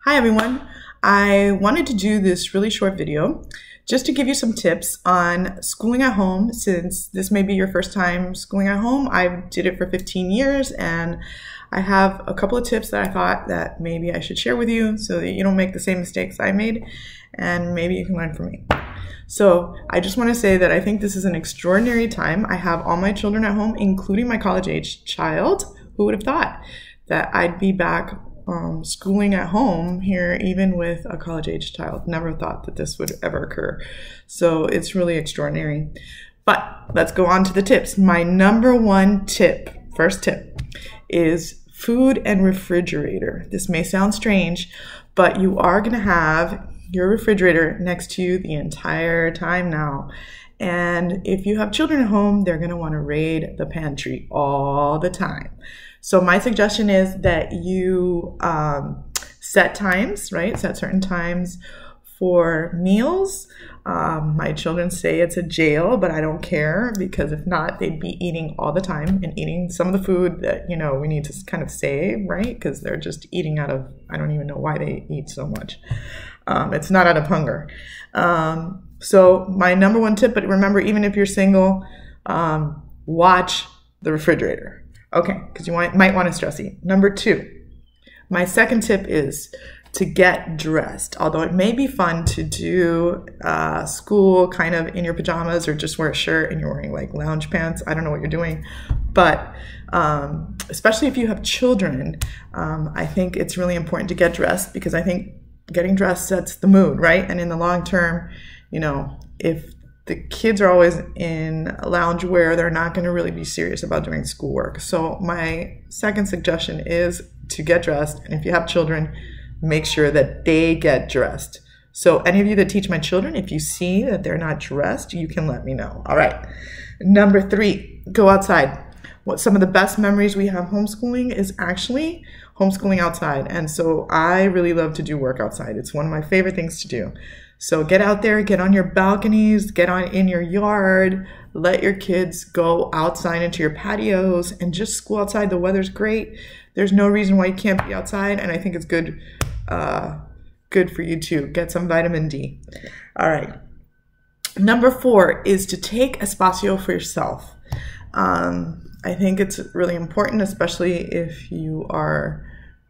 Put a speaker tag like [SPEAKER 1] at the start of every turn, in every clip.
[SPEAKER 1] Hi everyone. I wanted to do this really short video just to give you some tips on schooling at home, since this may be your first time schooling at home. I did it for 15 years and I have a couple of tips that I thought that maybe I should share with you so that you don't make the same mistakes I made and maybe you can learn from me. So I just want to say that I think this is an extraordinary time. I have all my children at home, including my college-age child. Who would have thought that I'd be back schooling at home here, even with a college-age child? Never thought that this would ever occur. So it's really extraordinary. But let's go on to the tips. My number one tip, first tip, is food and refrigerator. This may sound strange, but you are going to have your refrigerator next to you the entire time now. And if you have children at home, they're going to want to raid the pantry all the time. So my suggestion is that you set times, right? Set certain times for meals. My children say it's a jail, but I don't care, because if not, they'd be eating all the time and eating some of the food that, you know, we need to kind of save, right? Because they're just eating out of, I don't even know why they eat so much. It's not out of hunger. So my number one tip, but remember, even if you're single, watch the refrigerator. Okay, because you might want to stress eat. Number two, my second tip is to get dressed. Although it may be fun to do school kind of in your pajamas or just wear a shirt and you're wearing like lounge pants. I don't know what you're doing. But especially if you have children, I think it's really important to get dressed, because I think getting dressed sets the mood, right? And in the long term, you know, if the kids are always in loungewear, they're not going to really be serious about doing schoolwork. So my second suggestion is to get dressed. And if you have children, make sure that they get dressed. So any of you that teach my children, if you see that they're not dressed, you can let me know. All right. Number three, go outside. What some of the best memories we have homeschooling is actually homeschooling outside. And so I really love to do work outside. It's one of my favorite things to do. So get out there, get on your balconies, get on in your yard, let your kids go outside into your patios and just school outside. The weather's great. There's no reason why you can't be outside. And I think it's good for you too. Get some vitamin D. All right. Number four is to take Espacio for yourself. I think it's really important, especially if you are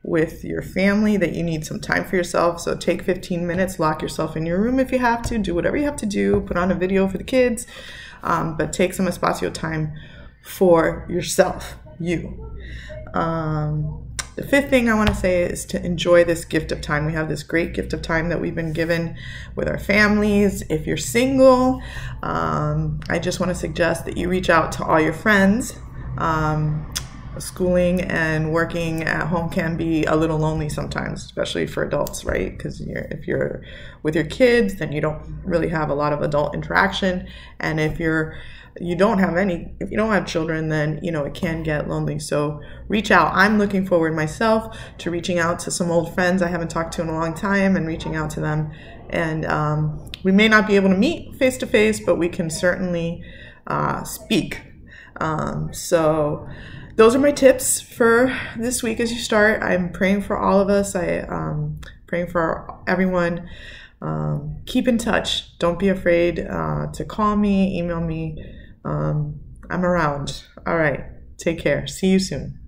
[SPEAKER 1] with your family, that you need some time for yourself. So take 15 minutes, lock yourself in your room if you have to, do whatever you have to do, put on a video for the kids, but take some Espacio time for yourself, you. The fifth thing I want to say is to enjoy this gift of time. We have this great gift of time that we've been given with our families. If you're single, I just want to suggest that you reach out to all your friends. Schooling and working at home can be a little lonely sometimes, especially for adults, right? Because if you're with your kids, then you don't really have a lot of adult interaction. And if you don't have children, then, you know, it can get lonely. So reach out. I'm looking forward myself to reaching out to some old friends I haven't talked to in a long time and reaching out to them. And we may not be able to meet face to face, but we can certainly speak. So those are my tips for this week as you start. I'm praying for all of us. I'm praying for everyone. Keep in touch. Don't be afraid to call me, email me. I'm around. All right. Take care. See you soon.